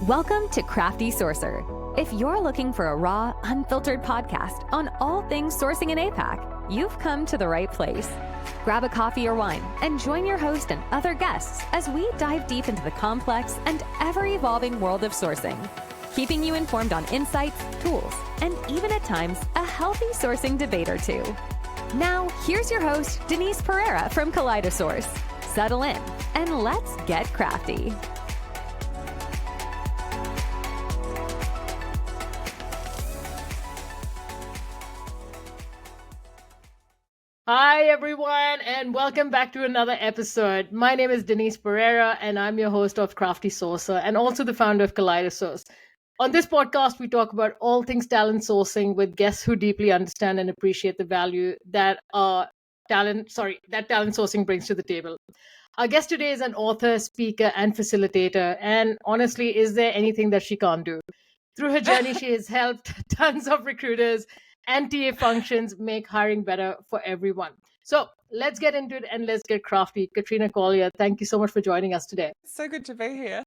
Welcome to Crafty Sourcer. If you're looking for a raw, unfiltered podcast on all things sourcing in APAC, you've come to the right place. Grab a coffee or wine and join your host and other guests as we dive deep into the complex and ever-evolving world of sourcing, keeping you informed on insights, tools, and even at times, a healthy sourcing debate or two. Now, here's your host, Denise Pereira from Kaleidosource. Settle in and let's get crafty. Hi, everyone, and welcome back to another episode. My name is Denise Pereira, and I'm your host of Crafty Sourcer and also the founder of Kaleidosource. On this podcast, we talk about all things talent sourcing with guests who deeply understand and appreciate the value that talent sourcing brings to the table. Our guest today is an author, speaker, and facilitator. And honestly, is there anything that she can't do? Through her journey, she has helped tons of recruiters and TA functions make hiring better for everyone. So let's get into it and let's get crafty. Katrina Collier, thank you so much for joining us today. So good to be here.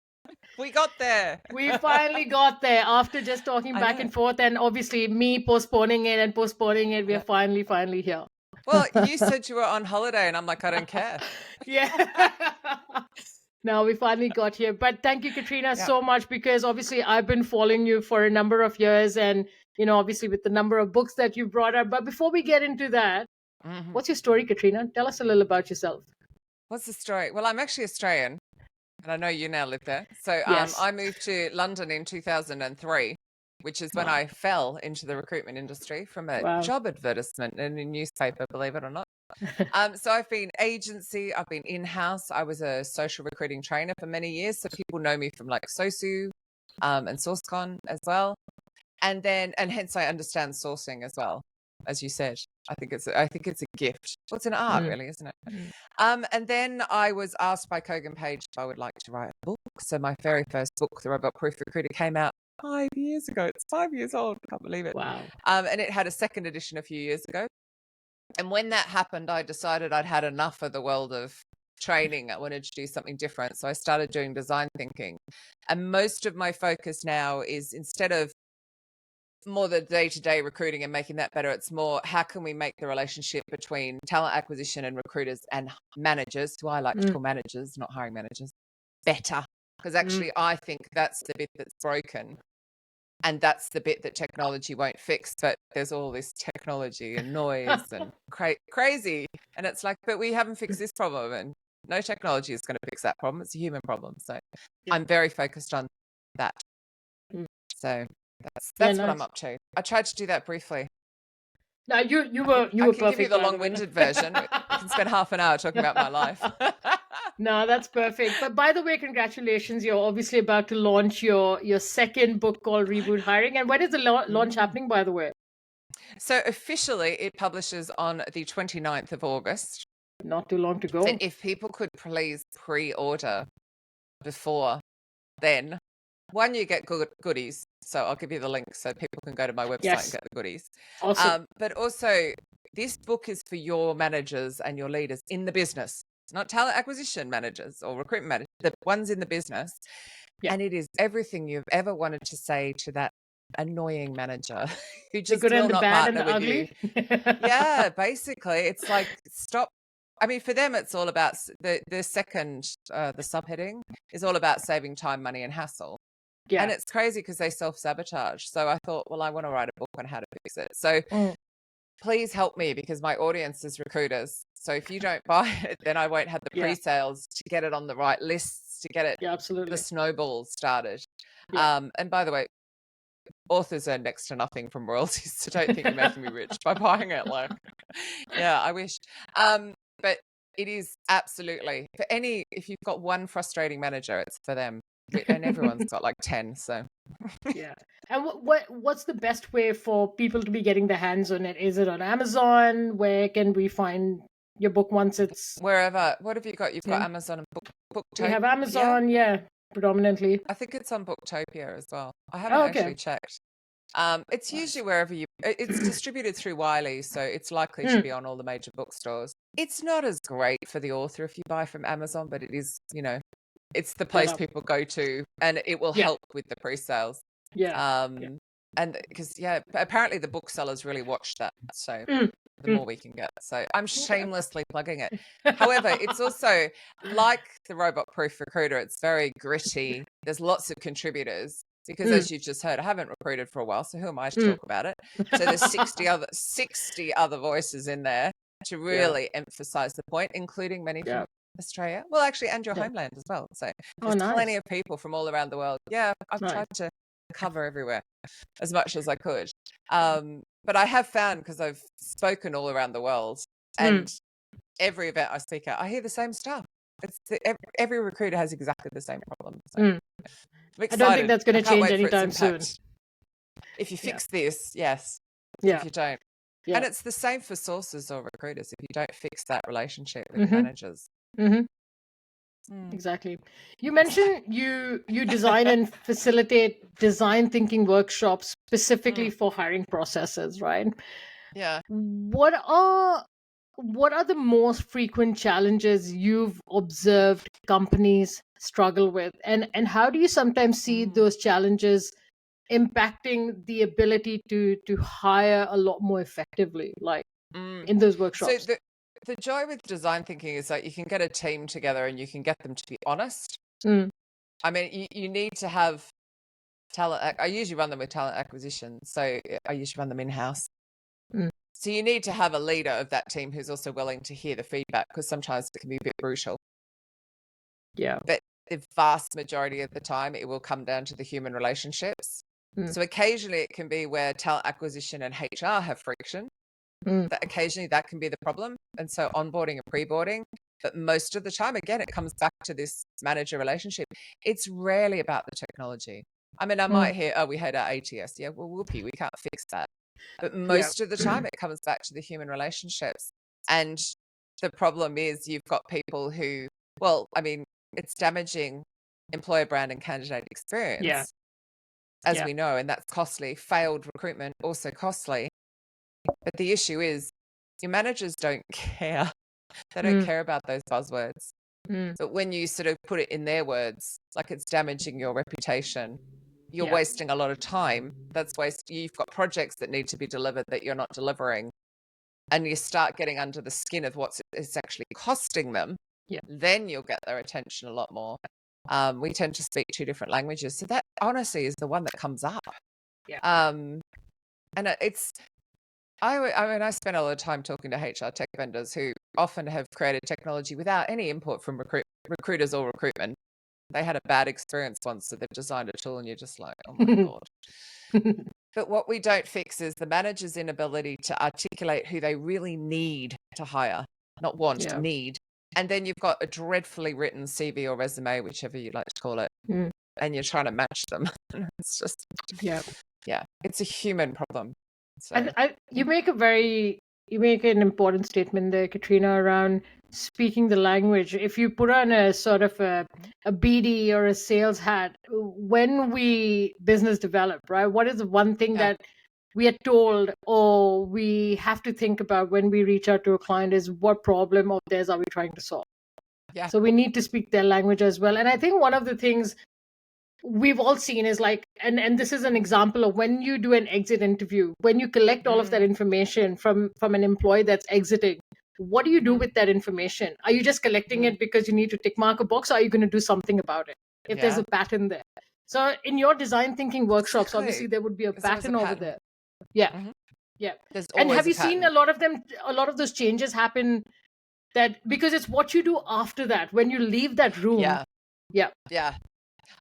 We got there. We finally got there after just talking back and forth and obviously me postponing it. We're finally here. Well, you said you were on holiday and I'm like, I don't care. Yeah. No, we finally got here. But thank you, Katrina, so much, because obviously I've been following you for a number of years and, you know, obviously with the number of books that you brought up. But before we get into that, what's your story, Katrina? Tell us a little about yourself. What's the story? Well, I'm actually Australian and I know you now live there. So Yes. I moved to London in 2003, which is when I fell into the recruitment industry from a job advertisement in a newspaper, believe it or not. So I've been agency, I've been in-house. I was a social recruiting trainer for many years. So people know me from like SOSU and SourceCon as well. And hence I understand sourcing as well, as you said. I think it's a gift. Well, it's an art, really, isn't it? And then I was asked by Kogan Page if I would like to write a book. So my very first book, The Robot Proof Recruiter, came out 5 years ago. It's 5 years old. I can't believe it. Wow. And it had a second edition a few years ago. And when that happened, I decided I'd had enough of the world of training. I wanted to do something different. So I started doing design thinking. And most of my focus now is, instead of more the day-to-day recruiting and making that better, it's more how can we make the relationship between talent acquisition and recruiters and managers, who I like to call managers, not hiring managers, better. Because actually I think that's the bit that's broken. And that's the bit that technology won't fix. But there's all this technology and noise and crazy. And it's like, but we haven't fixed this problem. And no technology is going to fix that problem. It's a human problem. So I'm very focused on that. So that's what I'm up to. I tried to do that briefly. No, you were perfect. I can give you the long-winded version. We can spend half an hour talking about my life. No, that's perfect. But by the way, congratulations. You're obviously about to launch your second book called Reboot Hiring. And when is the launch happening, by the way? So officially, it publishes on the 29th of August. Not too long to go. And if people could please pre-order before then, one, you get goodies. So I'll give you the link so people can go to my website and get the goodies. Awesome. But also, this book is for your managers and your leaders in the business. It's not talent acquisition managers or recruitment managers, the ones in the business. Yeah. And it is everything you've ever wanted to say to that annoying manager who just will not partner with you. Yeah, basically, it's like, stop. I mean, for them, it's all about the second, the subheading is all about saving time, money, and hassle. Yeah. And it's crazy because they self-sabotage. So I thought, well, I want to write a book on how to fix it. So please help me, because my audience is recruiters. So if you don't buy it, then I won't have the pre-sales to get it on the right lists, to get it, the snowball started. Yeah. And by the way, authors earn next to nothing from royalties. So don't think you're making me rich by buying it. Like, yeah, I wish. But it is absolutely for if you've got one frustrating manager, it's for them. And everyone's got like 10. So yeah. And what's the best way for people to be getting their hands on it? Is it on Amazon? Where can we find your book once it's wherever? What have you got? You've got Amazon and Booktopia. We have Amazon, predominantly. I think it's on Booktopia as well. I haven't actually checked. It's usually wherever it's distributed through Wiley, so it's likely to be on all the major bookstores. It's not as great for the author if you buy from Amazon, but it is, It's the place people go to, and it will help with the pre-sales. And because apparently the booksellers really watch that, so the more we can get. So I'm shamelessly plugging it. However, it's also like the robot proof recruiter. It's very gritty. There's lots of contributors because, as you've just heard, I haven't recruited for a while, so who am I to talk about it? So there's 60 other voices in there to really emphasize the point, including many from Australia. Well, actually, and your homeland as well. So there's plenty of people from all around the world. Yeah, I've tried to cover everywhere as much as I could. But I have found, because I've spoken all around the world, and every event I speak at, I hear the same stuff. Every recruiter has exactly the same problem. So I don't think that's going to change anytime soon. If you fix this, yes. Yeah. If you don't. Yeah. And it's the same for sources or recruiters. If you don't fix that relationship with managers. Exactly. You mentioned you design and facilitate design thinking workshops specifically for hiring processes, right? Yeah. What are the most frequent challenges you've observed companies struggle with, and how do you sometimes see those challenges impacting the ability to hire a lot more effectively, like in those workshops? So the joy with design thinking is that you can get a team together and you can get them to be honest. I mean, you need to have talent. I usually run them with talent acquisition, so I usually run them in-house. So you need to have a leader of that team who's also willing to hear the feedback, because sometimes it can be a bit brutal. Yeah. But the vast majority of the time, it will come down to the human relationships. So occasionally it can be where talent acquisition and HR have friction. That occasionally that can be the problem. And so onboarding and pre-boarding. But most of the time, again, it comes back to this manager relationship. It's rarely about the technology. I mean, I might hear, oh, we had our ATS. Yeah, well, whoopee, we can't fix that. But most of the time, it comes back to the human relationships. And the problem is you've got people who, well, I mean, it's damaging employer brand and candidate experience, as we know, and that's costly. Failed recruitment, also costly. But the issue is your managers don't care. They don't care about those buzzwords. But when you sort of put it in their words, like it's damaging your reputation, you're wasting a lot of time. You've got projects that need to be delivered that you're not delivering. And you start getting under the skin of what it's actually costing them. Then you'll get their attention a lot more. We tend to speak two different languages. So that honestly is the one that comes up. And it's, I mean, I spend a lot of time talking to HR tech vendors who often have created technology without any input from recruiters or recruitment. They had a bad experience once, so they've designed a tool and you're just like, oh my God. But what we don't fix is the manager's inability to articulate who they really need to hire, not want, need. And then you've got a dreadfully written CV or resume, whichever you like to call it, and you're trying to match them. It's just, it's a human problem. So. You make an important statement there, Katrina, around speaking the language. If you put on a sort of a BD or a sales hat, when we business develop, right, what is the one thing that we are told or we have to think about when we reach out to a client is what problem of theirs are we trying to solve? So we need to speak their language as well. And I think one of the things we've all seen is like, and this is an example of when you do an exit interview, when you collect all of that information from an employee that's exiting, what do you do with that information? Are you just collecting it because you need to tick mark a box, or are you going to do something about it if there's a pattern there? So in your design thinking workshops, obviously there would be a pattern over there. And have you seen a lot of those changes happen, that because it's what you do after that when you leave that room?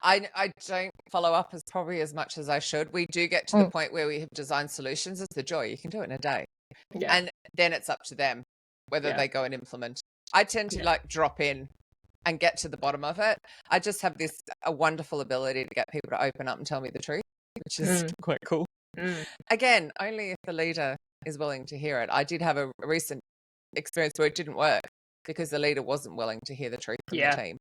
I don't follow up as much as I should. We do get to the point where we have designed solutions. It's the joy. You can do it in a day. And then it's up to them whether they go and implement. I tend to like drop in and get to the bottom of it. I just have a wonderful ability to get people to open up and tell me the truth, which is quite cool. Again, only if the leader is willing to hear it. I did have a recent experience where it didn't work because the leader wasn't willing to hear the truth from the team.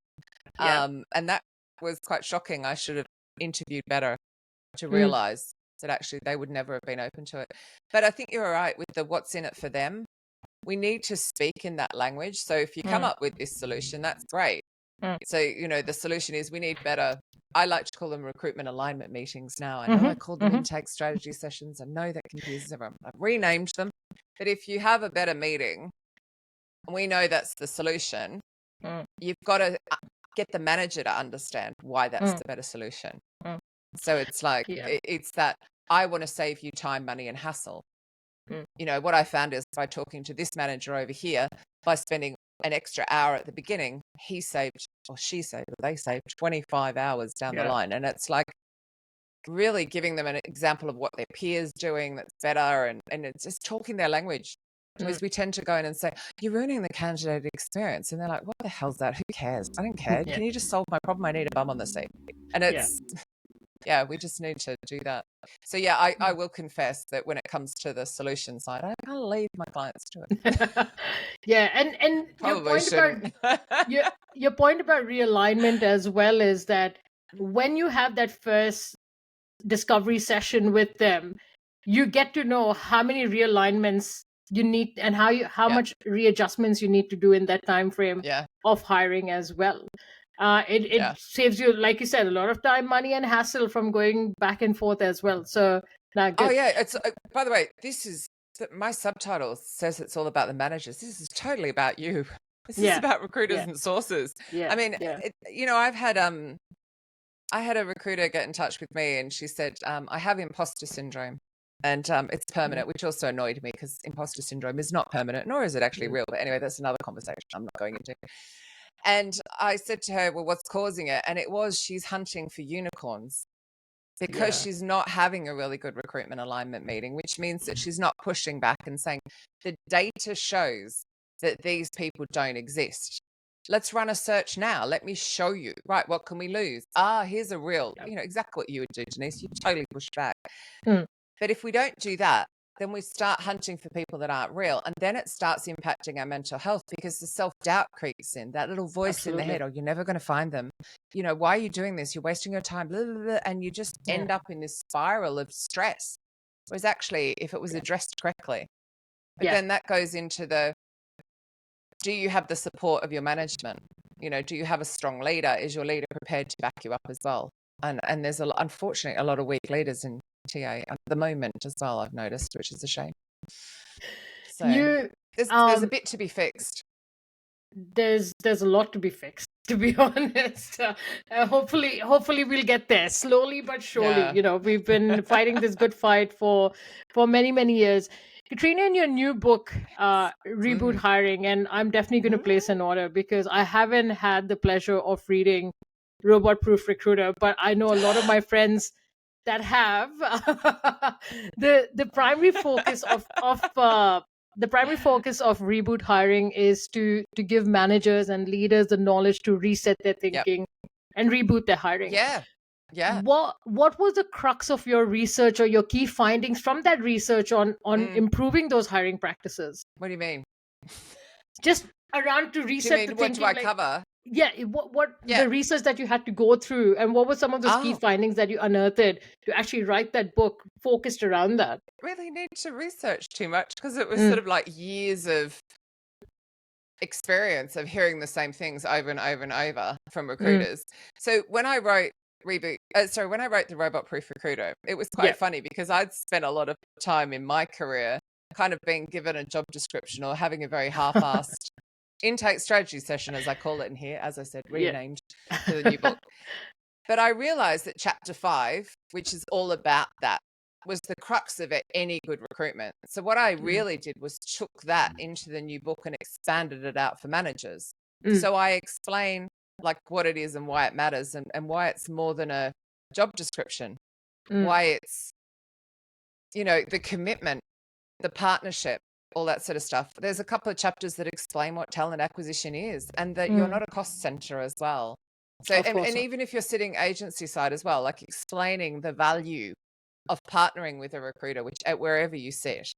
And that was quite shocking. I should have interviewed better to realize that actually they would never have been open to it. But I think you're right with the what's in it for them. We need to speak in that language. So if you come up with this solution, that's great. So, the solution is we need better. I like to call them recruitment alignment meetings now. I know I call them intake strategy sessions. I know that confuses everyone. I've renamed them. But if you have a better meeting, and we know that's the solution, you've got to get the manager to understand why that's the better solution. So it's like, it's that I want to save you time, money, and hassle. What I found is by talking to this manager over here, by spending an extra hour at the beginning, he saved, or she saved, or they saved 25 hours down the line. And it's like really giving them an example of what their peers doing that's better, and it's just talking their language. Because we tend to go in and say, you're ruining the candidate experience. And they're like, what the hell's that? Who cares? I don't care. Can you just solve my problem? I need a bum on the seat. And it's, we just need to do that. So, I will confess that when it comes to the solution side, I can't leave my clients to it. And your point about realignment as well is that when you have that first discovery session with them, you get to know how many realignments you need and how much readjustments you need to do in that time frame of hiring as well. It saves you, like you said, a lot of time, money, and hassle from going back and forth as well. So good. It's by the way, this is my subtitle says it's all about the managers. This is totally about you. This is about recruiters and sources. I mean, I've had I had a recruiter get in touch with me, and she said, I have imposter syndrome, and it's permanent, which also annoyed me because imposter syndrome is not permanent, nor is it actually real. But anyway, that's another conversation I'm not going into. And I said to her, well, what's causing it? And it was she's hunting for unicorns because she's not having a really good recruitment alignment meeting, which means that she's not pushing back and saying the data shows that these people don't exist. Let's run a search now. Let me show you. Right, what can we lose? Here's a real, exactly what you would do, Denise. You totally push back. But if we don't do that, then we start hunting for people that aren't real. And then it starts impacting our mental health because the self-doubt creeps in, that little voice in the head, you're never going to find them. Why are you doing this? You're wasting your time, blah, blah, blah, and you just end up in this spiral of stress. Whereas actually, if it was addressed correctly, but then that goes into do you have the support of your management? Do you have a strong leader? Is your leader prepared to back you up as well? And there's unfortunately a lot of weak leaders in TA at the moment as well, I've noticed, which is a shame. So there's a bit to be fixed. There's a lot to be fixed, to be honest. Hopefully we'll get there slowly but surely. We've been fighting this good fight for many years. Katrina, in your new book, Reboot Hiring, and I'm definitely going to place an order because I haven't had the pleasure of reading Robot Proof Recruiter, but I know a lot of my friends that have. The primary focus of Reboot Hiring is to give managers and leaders the knowledge to reset their thinking and reboot their hiring. What was the crux of your research or your key findings from that research on improving those hiring practices? What do you mean? Just around to reset the thinking. What do I cover? What the research that you had to go through, and what were some of those key findings that you unearthed to actually write that book focused around that? Really need to research too much because it was sort of like years of experience of hearing the same things over and over and over from recruiters. So when I wrote when I wrote the Robot Proof Recruiter, it was quite funny because I'd spent a lot of time in my career kind of being given a job description or having a very half-assed intake strategy session, as I call it in here, as I said, renamed to the new book. But I realized that chapter 5, which is all about that, was the crux of any good recruitment. So what I really did was took that into the new book and expanded it out for managers. So I explain like what it is and why it matters and why it's more than a job description, why it's, the commitment, the partnership, all that sort of stuff. There's a couple of chapters that explain what talent acquisition is and that you're not a cost center as well. So, and even if you're sitting agency side as well, like explaining the value of partnering with a recruiter, wherever you sit.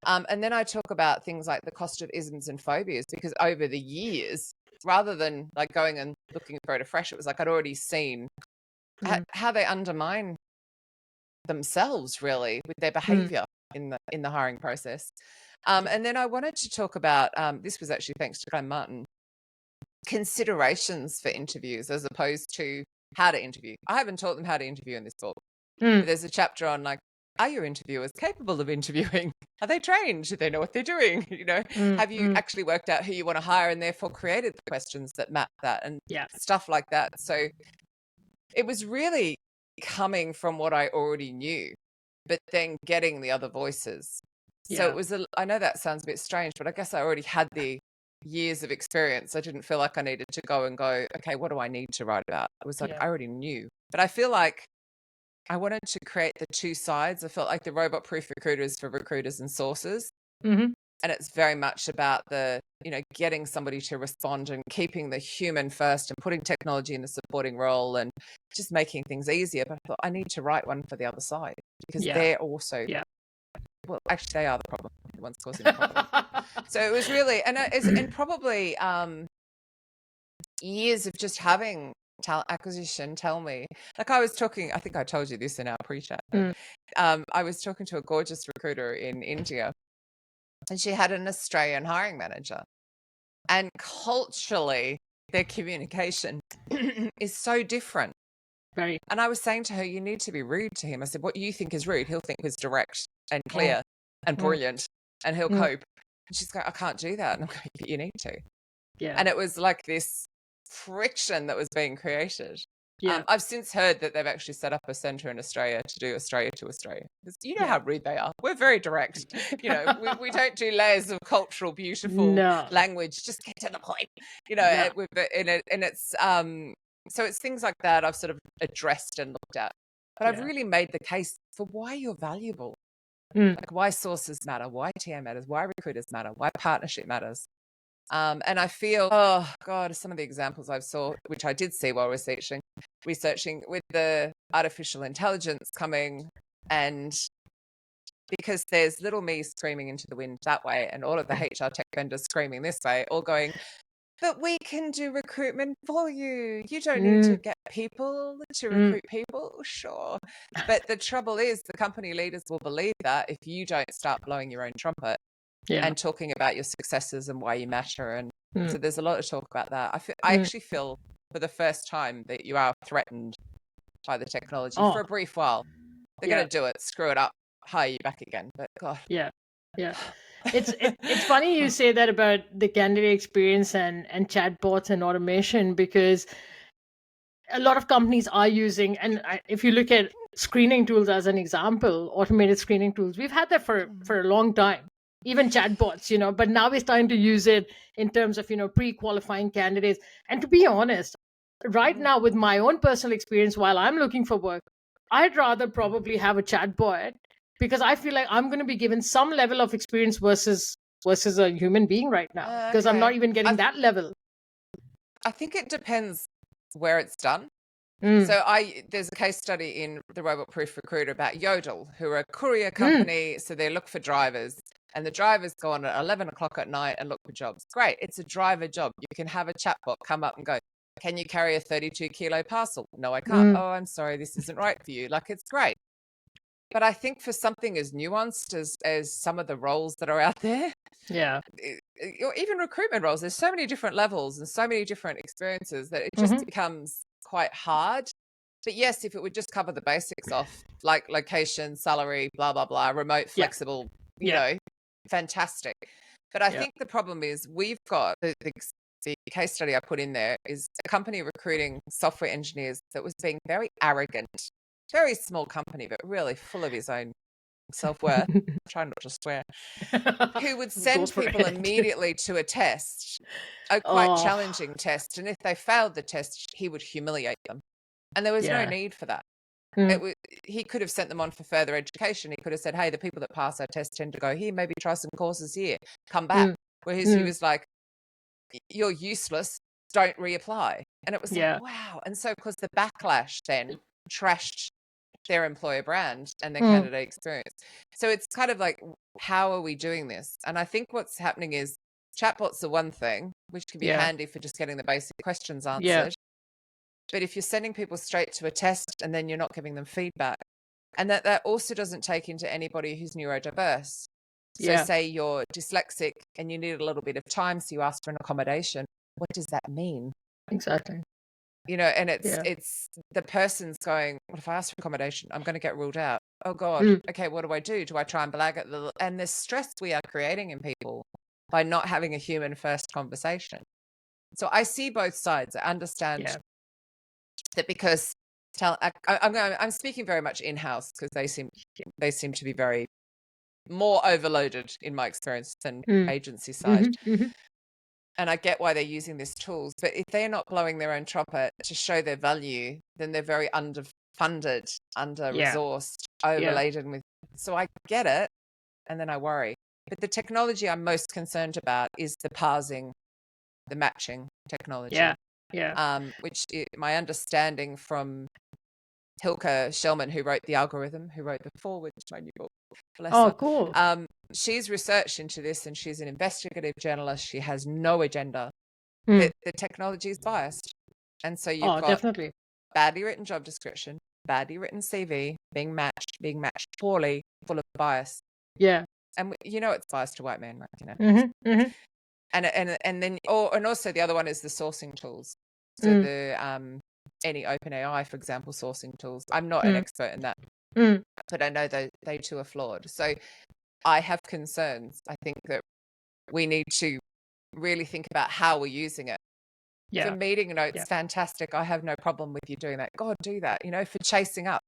And then I talk about things like the cost of isms and phobias, because over the years, rather than like going and looking for it afresh, it was like I'd already seen how they undermine themselves really with their behavior in the hiring process. And then I wanted to talk about, this was actually thanks to Glenn Martin, considerations for interviews as opposed to how to interview. I haven't taught them how to interview in this book. But there's a chapter on like, are your interviewers capable of interviewing? Are they trained? Do they know what they're doing? Have you actually worked out who you want to hire and therefore created the questions that map that and stuff like that? So it was really coming from what I already knew, but then getting the other voices. So it was, I know that sounds a bit strange, but I guess I already had the years of experience. I didn't feel like I needed to go, okay, what do I need to write about? It was like, I already knew. But I feel like I wanted to create the two sides. I felt like the robot-proof recruiter is for recruiters and sources. And it's very much about the, getting somebody to respond and keeping the human first and putting technology in the supporting role and just making things easier. But I thought I need to write one for the other side because they're also, well, actually they are the problem, the ones causing the problem. So it was really, and probably years of just having talent acquisition tell me, like I was talking, I think I told you this in our pre-chat. I was talking to a gorgeous recruiter in India and she had an Australian hiring manager, and culturally their communication is so different. Right. And I was saying to her, you need to be rude to him. I said, what you think is rude, he'll think is direct and clear and brilliant and he'll cope. And she's going, I can't do that. And I'm going, but you need to. And it was like this friction that was being created. I've since heard that they've actually set up a centre in Australia to do Australia to Australia. Because you know how rude they are. We're very direct. We don't do layers of cultural, beautiful language. Just get to the point. And it's so it's things like that I've sort of addressed and looked at. But I've really made the case for why you're valuable. Like why sources matter, why TM matters, why recruiters matter, why partnership matters. And I feel, oh God, some of the examples I've saw, which I did see while researching with the artificial intelligence coming, and because there's little me screaming into the wind that way and all of the HR tech vendors screaming this way, all going, but we can do recruitment for you. You don't need to get people to recruit people. Sure. But the trouble is the company leaders will believe that if you don't start blowing your own trumpet and talking about your successes and why you matter. And so there's a lot of talk about that. I actually feel for the first time that you are threatened by the technology for a brief while. They're going to do it, screw it up, hire you back again. But God. Yeah. It's funny you say that about the candidate experience and chatbots and automation, because a lot of companies are using, and if you look at screening tools as an example, automated screening tools, we've had that for a long time. Even chatbots, but now we're starting to use it in terms of, pre-qualifying candidates. And to be honest, right now with my own personal experience, while I'm looking for work, I'd rather probably have a chatbot, because I feel like I'm going to be given some level of experience versus a human being right now, because I'm not even getting that level. I think it depends where it's done. So there's a case study in the Robot Proof Recruiter about Yodel, who are a courier company. So they look for drivers, and the drivers go on at 11 o'clock at night and look for jobs. Great. It's a driver job. You can have a chatbot come up and go, can you carry a 32-kilo parcel? No, I can't. Oh, I'm sorry. This isn't right for you. Like, it's great. But I think for something as nuanced as some of the roles that are out there, even recruitment roles, there's so many different levels and so many different experiences that it just becomes quite hard. But yes, if it would just cover the basics off, like location, salary, blah, blah, blah, remote, flexible, you know, fantastic. But I think the problem is we've got the case study I put in there is a company recruiting software engineers that was being very arrogant, very small company, but really full of his own self-worth. Try not to swear. Who would send people immediately to a test, a quite challenging test. And if they failed the test, he would humiliate them. And there was no need for that. He could have sent them on for further education. He could have said, hey, the people that pass our test tend to go here, maybe try some courses here, come back. Whereas he was like, you're useless, don't reapply. And it was like, wow. And so because the backlash then trashed their employer brand and their candidate experience. So it's kind of like, how are we doing this? And I think what's happening is chatbots are one thing, which can be handy for just getting the basic questions answered. But if you're sending people straight to a test and then you're not giving them feedback, and that also doesn't take into anybody who's neurodiverse. So say you're dyslexic and you need a little bit of time, so you ask for an accommodation. what does that mean? Exactly. And it's the person's going, what if I ask for accommodation? I'm going to get ruled out. Oh God. Okay, what do I do? Do I try and blag it? And the stress we are creating in people by not having a human first conversation. So I see both sides. I understand that, because I'm speaking very much in-house, because they seem to be very more overloaded in my experience than agency side. And I get why they're using these tools, but if they're not blowing their own trumpet to show their value, then they're very underfunded, under-resourced, overladen with. So I get it, and then I worry. But the technology I'm most concerned about is the parsing, the matching technology. Which my understanding from Hilke Shellman, who wrote the algorithm, who wrote the foreword to my new book. Oh, cool. She's researched into this, and she's an investigative journalist. She has no agenda. The technology is biased. And so you've got definitely badly written job description, badly written CV, being matched poorly, full of bias. Yeah. And it's biased to white men, right? And then, and also the other one is the sourcing tools. So the any OpenAI, for example, sourcing tools. I'm not an expert in that, but I know they too are flawed. So I have concerns. I think that we need to really think about how we're using it. For meeting notes, fantastic. I have no problem with you doing that. God, do that. For chasing up.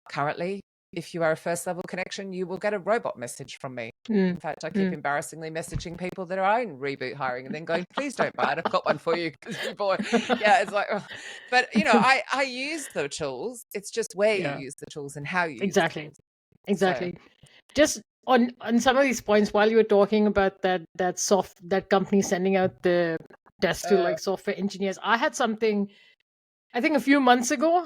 Currently, if you are a first level connection, you will get a robot message from me. In fact, I keep embarrassingly messaging people that are in Reboot hiring and then going, please don't buy it. I've got one for you. It's like, oh. But I use the tools. It's just where you use the tools and how you use the tools. Exactly. Just on some of these points, while you were talking about that company sending out the test to like software engineers, I had something. I think a few months ago,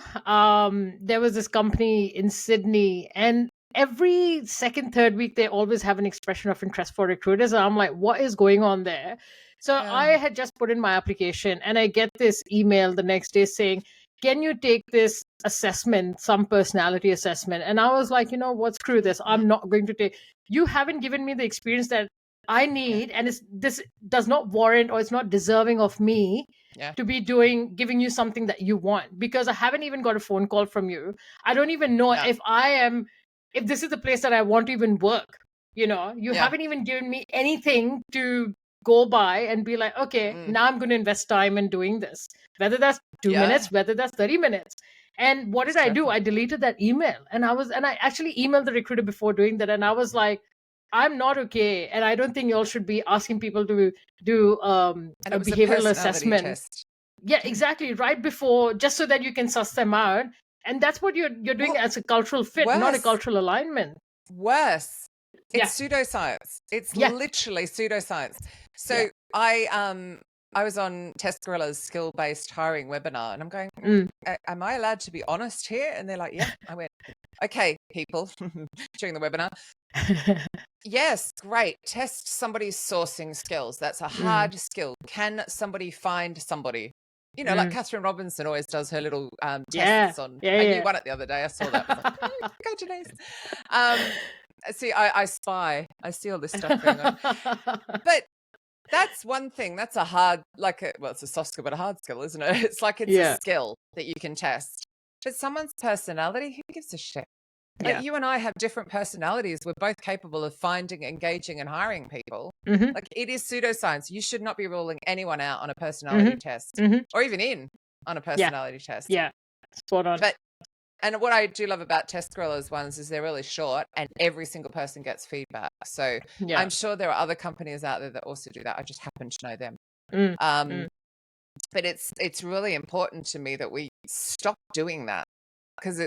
there was this company in Sydney, and every second, third week, they always have an expression of interest for recruiters. And I'm like, what is going on there? So I had just put in my application, and I get this email the next day saying, can you take this assessment, some personality assessment? And I was like, what, screw this. I'm not going to take. You haven't given me the experience that I need, and this does not warrant, or it's not deserving of me to be giving you something that you want, because I haven't even got a phone call from you. I don't even know if this is the place that I want to even work. You haven't even given me anything to go by and be like, okay, now I'm going to invest time in doing this, whether that's 2 minutes, whether that's 30 minutes. And what did I do? I deleted that email, and I actually emailed the recruiter before doing that, and I was like, I'm not okay, and I don't think you all should be asking people to do a behavioral assessment. Test. Yeah, exactly. Right before, just so that you can suss them out, and that's what you're doing as a cultural fit, not a cultural alignment. Worse, it's pseudoscience. It's literally pseudoscience. So I was on Test Gorilla's skill-based hiring webinar, and I'm going, am I allowed to be honest here? And they're like, yeah. I went, okay, people, during the webinar. Yes, great. Test somebody's sourcing skills. That's a hard skill. Can somebody find somebody? Like Catherine Robinson always does her little tests on. You won it the other day. I saw that. Go, Janice. See, I spy. I see all this stuff going on. But that's one thing. That's a hard, it's a soft skill, but a hard skill, isn't it? It's like it's a skill that you can test. But someone's personality, who gives a shit? Like you and I have different personalities. We're both capable of finding, engaging, and hiring people. Like it is pseudoscience. You should not be ruling anyone out on a personality test, or even in on a personality test. Yeah, spot on. And what I do love about Test Gorilla's ones is they're really short, and every single person gets feedback. So I'm sure there are other companies out there that also do that. I just happen to know them. But it's really important to me that we stop doing that, because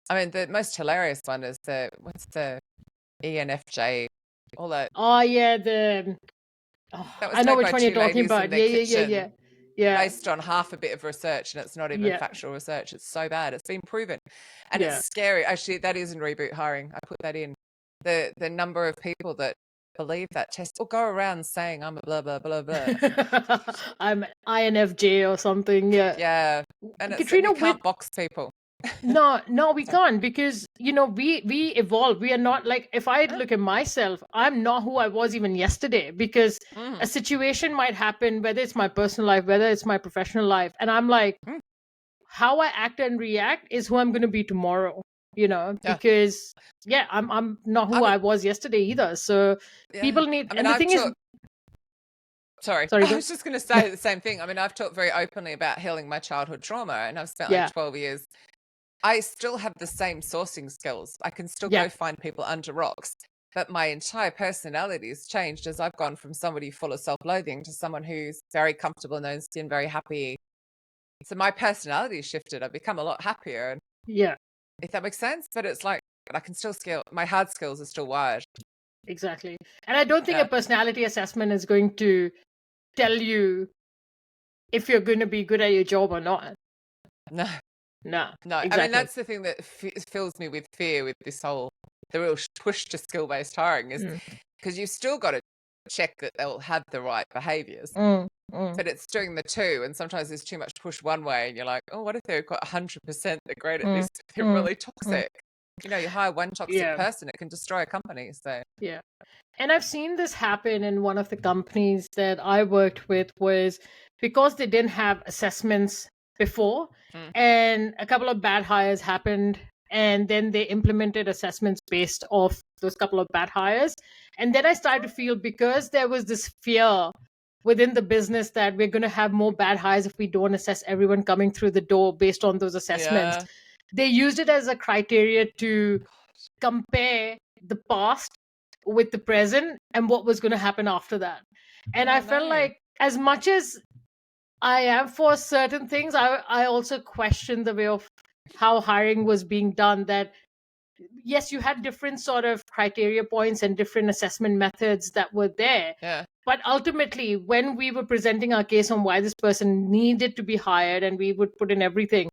the most hilarious one is what's the ENFJ, all that. Oh yeah, I know which one you're talking about. Yeah. Based on half a bit of research, and it's not even factual research. It's so bad. It's been proven, and it's scary. Actually, that is in Reboot hiring. I put that in. The number of people that believe that test or go around saying I'm a blah blah blah blah. I'm INFJ or something. Yeah. And Katrina, you can't box people. No, we can't, because we evolve. We are not like, if I look at myself, I'm not who I was even yesterday, because Mm, a situation might happen, whether it's my personal life, whether it's my professional life, and I'm like, mm, how I act and react is who I'm going to be tomorrow. yeah. Because I'm not I who mean, I was yesterday either. So yeah. people need, I mean, and the I've thing is, taught. Sorry, sorry, I go. was just going to say the same thing. I mean, I've talked very openly about healing my childhood trauma, and I've spent like Yeah, 12 years. I still have the same sourcing skills. I can still yeah, go find people under rocks, but my entire personality has changed as I've gone from somebody full of self-loathing to someone who's very comfortable in their own skin, very happy. So my personality has shifted. I've become a lot happier, and yeah, if that makes sense. But it's like, but I can still skill. My hard skills are still wired. exactly. And I don't think a Yeah. personality assessment is going to tell you if you're going to be good at your job or not. No. No, No, I mean, exactly. that's the thing that fills me with fear with this whole, the real push to skill-based hiring is Mm, because you've still got to check that they'll have the right behaviors, mm, mm. but it's doing the two. And sometimes there's too much push one way and you're like, oh, what if they've got 100%, they're great at Mm, this, they're mm, really mm. toxic. You hire one toxic Yeah, person, it can destroy a company. So, yeah. And I've seen this happen in one of the companies that I worked with, was because they didn't have assessments before, mm, and a couple of bad hires happened, and then they implemented assessments based off those couple of bad hires. And then I started to feel, because there was this fear within the business that we're going to have more bad hires if we don't assess everyone coming through the door based on those assessments. yeah. They used it as a criteria to compare the past with the present and what was going to happen after that. And I Oh, felt no. like, as much as I am for certain things, I also question the way of how hiring was being done. That yes, you had different sort of criteria points and different assessment methods that were there, Yeah. but ultimately, when we were presenting our case on why this person needed to be hired, and we would put in everything,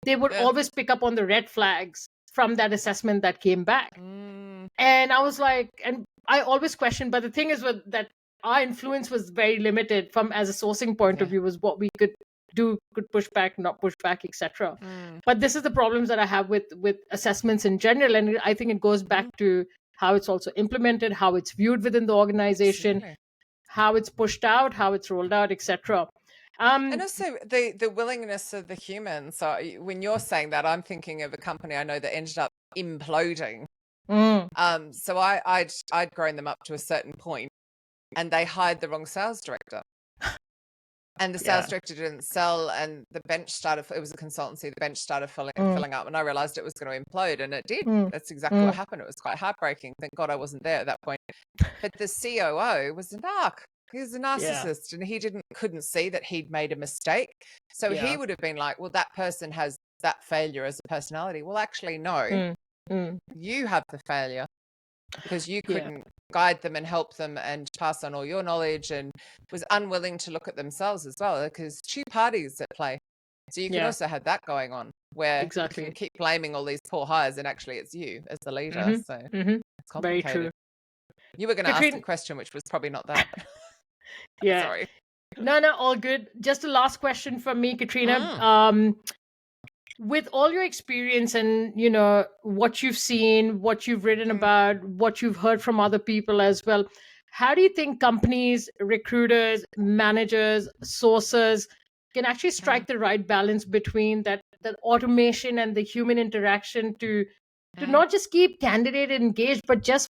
they would Yeah. always pick up on the red flags from that assessment that came back. Mm, And I was like, and I always questioned, but the thing is that our influence was very limited from, as a sourcing point of yeah. view, was what we could do, could push back, not push back, etc. Mm, But this is the problems that I have with assessments in general, and I think it goes back mm, to how it's also implemented, how it's viewed within the organization, absolutely. how it's pushed out, how it's rolled out, etc. And um also the willingness of the human. So when you're saying that, I'm thinking of a company I know that ended up imploding. mm, So I'd grown them up to a certain point, and they hired the wrong sales director. And the yeah. sales director didn't sell, and the bench started. It was a consultancy. The bench started Mm, filling up, and I realized it was going to implode, and it did. mm, That's exactly what mm, happened. It was quite heartbreaking. Thank God I wasn't there at that point. But the COO was a narc. He was a yeah, narcissist, and he couldn't see that he'd made a mistake. So he yeah. would have been like, well, that person has that failure as a personality. Well, actually, no, Mm, mm, you have the failure because you yeah, couldn't guide them and help them and pass on all your knowledge, and was unwilling to look at themselves as well, because two parties at play. So you could yeah, also have that going on, where you can exactly. keep blaming all these poor hires and actually it's you as the leader. Mm-hmm, So mm-hmm. it's Very true. complicated. You were going to ask a Katrina, question, which was probably not that. yeah. Sorry. No, all good. Just a last question from me, Katrina. Mm, With all your experience and what you've seen, what you've written mm, about, what you've heard from other people as well, how do you think companies, recruiters, managers, sourcers can actually mm, strike the right balance between that automation and the human interaction to mm. not just keep candidate engaged, but just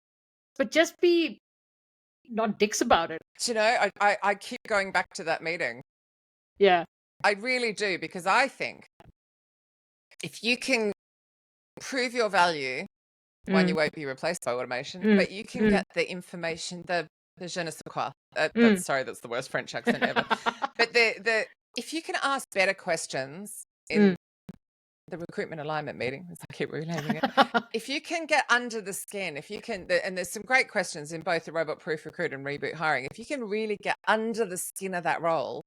be not dicks about it? Do you know, I keep going back to that meeting. Yeah. I really do, because I think if you can prove your value, one, Mm, you won't be replaced by automation, mm, but you can mm, get the information, the je ne sais quoi. mm. Sorry, that's the worst French accent ever. But if you can ask better questions Mm. in the recruitment alignment meeting, as I keep renaming it, if you can get under the skin, if you can, and there's some great questions in both the robot proof recruit and reboot hiring, if you can really get under the skin of that role,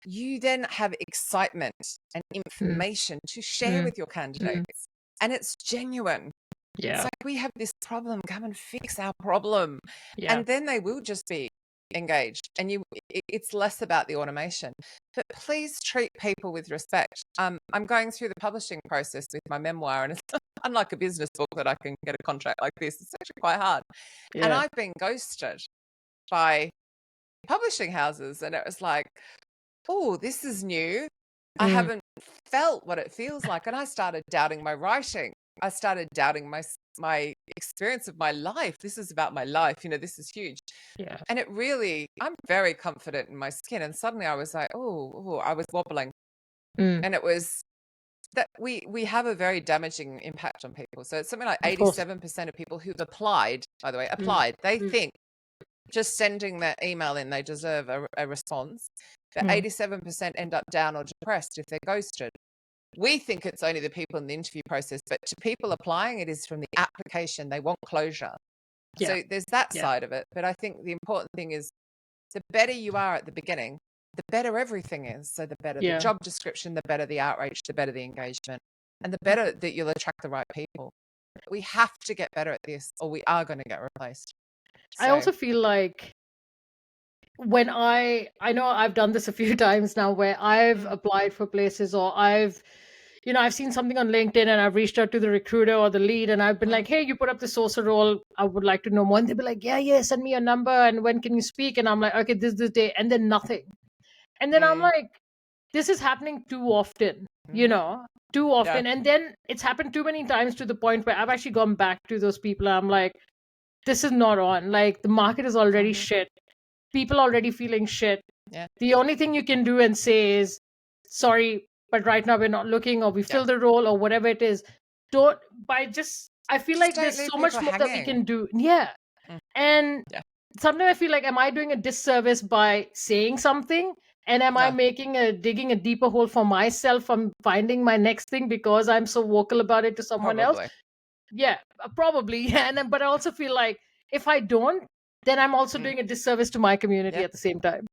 you then have excitement and Mm, information to share mm, with your mm. candidates. And it's genuine. It's Yeah. like, we have this problem, come and fix our problem. Yeah. And then they will just be engaged, and it's less about the automation. But please treat people with respect. I'm going through the publishing process with my memoir, and it's unlike a business book that I can get a contract like this. It's actually quite hard. Yeah. And I've been ghosted by publishing houses, and it was like, oh, this is new. I haven't felt what it feels like, and I started doubting my writing. I started doubting my experience of my life. This is about my life. This is huge. Yeah. And it really, I'm very confident in my skin. And suddenly I was like, oh, I was wobbling. And it was that we have a very damaging impact on people. So it's something like 87% of people who've applied, by the way, they think just sending that email in, they deserve a response. But 87% end up down or depressed if they're ghosted. We think it's only the people in the interview process, but to people applying, it is from the application. They want closure. Yeah. So there's that side of it. But I think the important thing is the better you are at the beginning, the better everything is. So the better the job description, the better the outreach, the better the engagement, and the better that you'll attract the right people. We have to get better at this, or we are going to get replaced. So, I also feel like when I know I've done this a few times now, where I've applied for places, or I've seen something on LinkedIn and I've reached out to the recruiter or the lead, and I've been like, hey, you put up the sourcer role, I would like to know more. And they'll be like, yeah, send me your number, and when can you speak? And I'm like, okay, this day, and then nothing. And then I'm like, this is happening too often, too often. Yeah. And then it's happened too many times to the point where I've actually gone back to those people. I'm like, this is not on. Like, the market is already shit. People already feeling shit. Yeah. The only thing you can do and say is, sorry, but right now we're not looking, or we fill the role, or whatever it is. I feel like there's so much more that we can do. Yeah. And sometimes I feel like, am I doing a disservice by saying something? And am I digging a deeper hole for myself from finding my next thing because I'm so vocal about it to someone else? Yeah, probably. Yeah. But I also feel like if I don't, then I'm also doing a disservice to my community at the same time.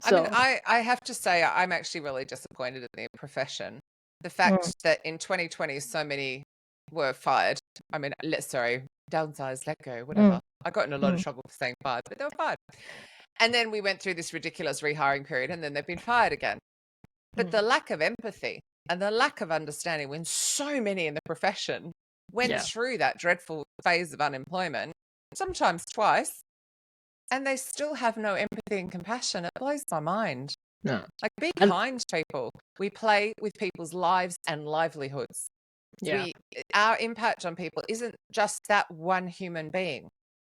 So. I mean, I have to say, I'm actually really disappointed in the profession. The fact that in 2020, so many were fired. I mean, downsized, let go, whatever. I got in a lot of trouble for saying fired, but they were fired. And then we went through this ridiculous rehiring period, and then they've been fired again. But the lack of empathy and the lack of understanding when so many in the profession went through that dreadful phase of unemployment, sometimes twice, and they still have no empathy and compassion. It blows my mind. No. Like, be kind to people. We play with people's lives and livelihoods. Yeah. Our impact on people isn't just that one human being.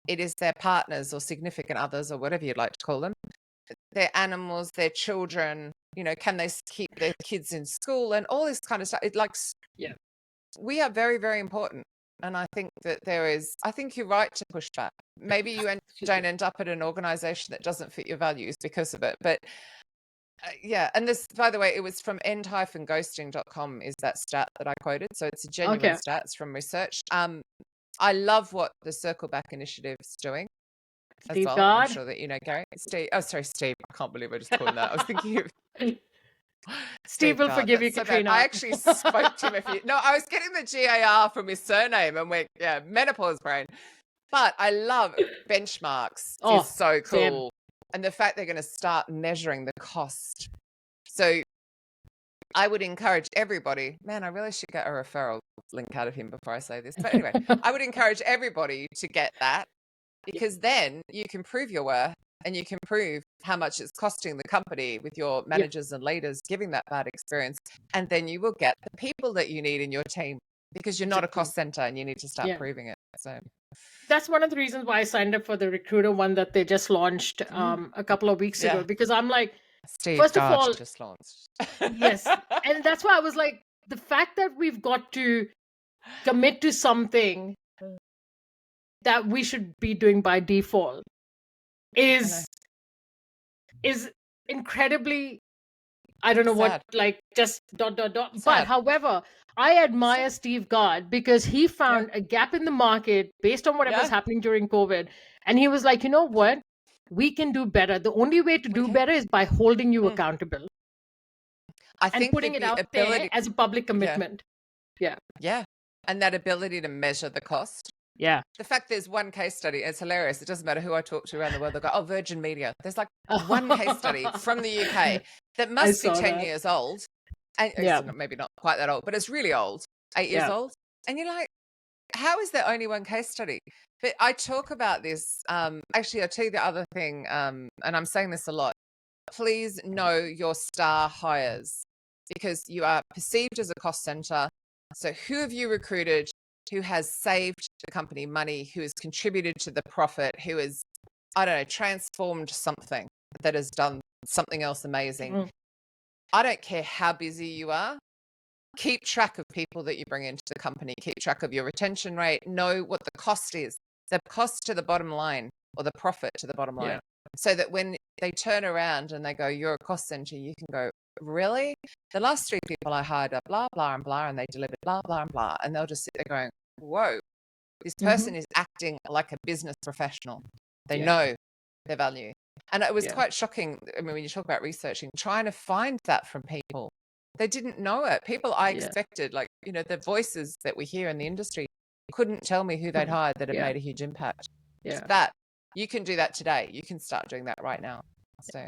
It is their partners or significant others, or whatever you'd like to call them. Their animals, their children, can they keep their kids in school, and all this kind of stuff. We are very, very important. And I think that I think you're right to push back. Maybe you don't end up at an organization that doesn't fit your values because of it. But and this, by the way, it was from end-ghosting.com is that stat that I quoted. So it's a genuine stat. It's from research. I love what the Circle Back Initiative's doing. Steve as well. God? I'm sure that you know Gary. Steve. Oh, sorry, Steve. I can't believe I just called him that. I was thinking of Steve will forgive you, so Katrina. I actually spoke to him I was getting the GAR from his surname, and menopause brain. But I love benchmarks. Is so cool. Same. And the fact they're going to start measuring the cost. So I would encourage everybody, man, I really should get a referral link out of him before I say this. But anyway, I would encourage everybody to get that, because then you can prove your worth, and you can prove how much it's costing the company with your managers and leaders giving that bad experience. And then you will get the people that you need in your team, because you're not a cost center, and you need to start proving it. So that's one of the reasons why I signed up for the recruiter one that they just launched a couple of weeks ago, because I'm like, Steve first Gard of all, just launched. Yes. And that's why I was like, the fact that we've got to commit to something that we should be doing by default is incredibly, I don't know Sad. what, like, just ... But however, I admire Steve Gard because he found a gap in the market based on whatever's happening during COVID. And he was like, you know what? We can do better. The only way to do better is by holding you accountable. I think putting it out there as a public commitment. Yeah. And that ability to measure the cost. Yeah. The fact there's one case study, it's hilarious. It doesn't matter who I talk to around the world. They'll go, oh, Virgin Media. There's like one case study from the UK that must be 10 years old. And it's maybe not quite that old, but it's really old, 8 years old. And you're like, how is there only one case study? But I talk about this. Actually, I'll tell you the other thing, and I'm saying this a lot. Please know your star hires, because you are perceived as a cost center. So who have you recruited who has saved the company money, who has contributed to the profit, who has, I don't know, transformed something that has done something else amazing? I don't care how busy you are. Keep track of people that you bring into the company. Keep track of your retention rate. Know what the cost is, the cost to the bottom line or the profit to the bottom line. So that when they turn around and they go, you're a cost center, you can go, really? The last 3 people I hired are blah, blah, and blah, and they delivered blah, blah, and blah. And they'll just sit there going, whoa, this person is acting like a business professional. They know their value. And it was quite shocking. I mean, when you talk about researching, trying to find that from people, they didn't know it. People I expected, like, you know, the voices that we hear in the industry couldn't tell me who they'd hired that had made a huge impact. So that, you can do that today. You can start doing that right now. So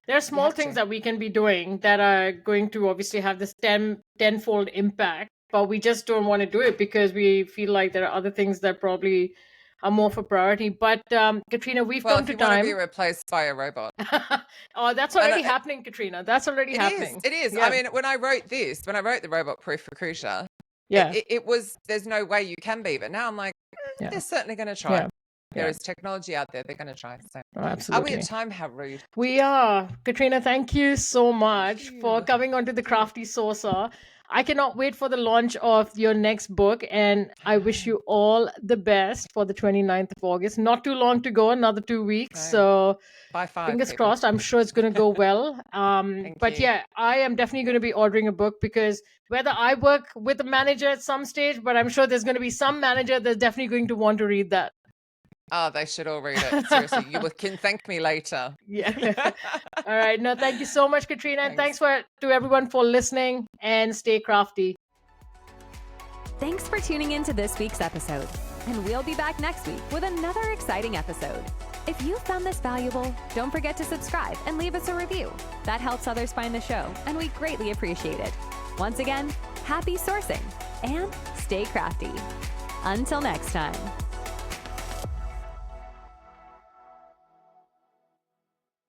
there are small things that we can be doing that are going to obviously have this tenfold impact, but we just don't want to do it because we feel like there are other things that probably are more for priority. But Katrina, we've come to time. Well, if you want to be replaced by a robot. Oh, that's already happening, Katrina. That's already happening. It is. I mean, when I wrote the robot proof recruiter, it was, there's no way you can be. But now I'm like, they're certainly going to try. Yeah. There is technology out there. They're going to try. So. Absolutely. Are we at time? How rude. We are. Katrina, thank you so much for coming onto the Crafty Sourcer. I cannot wait for the launch of your next book, and I wish you all the best for the 29th of August. Not too long to go, another 2 weeks. Okay. So fingers crossed. I'm sure it's going to go well. But yeah, I am definitely going to be ordering a book, because whether I work with a manager at some stage, but I'm sure there's going to be some manager that's definitely going to want to read that. Oh, they should all read it. Seriously, you can thank me later. Yeah. All right. No, thank you so much, Katrina. And thanks to everyone for listening, and stay crafty. Thanks for tuning in to this week's episode. And we'll be back next week with another exciting episode. If you found this valuable, don't forget to subscribe and leave us a review. That helps others find the show, and we greatly appreciate it. Once again, happy sourcing and stay crafty. Until next time.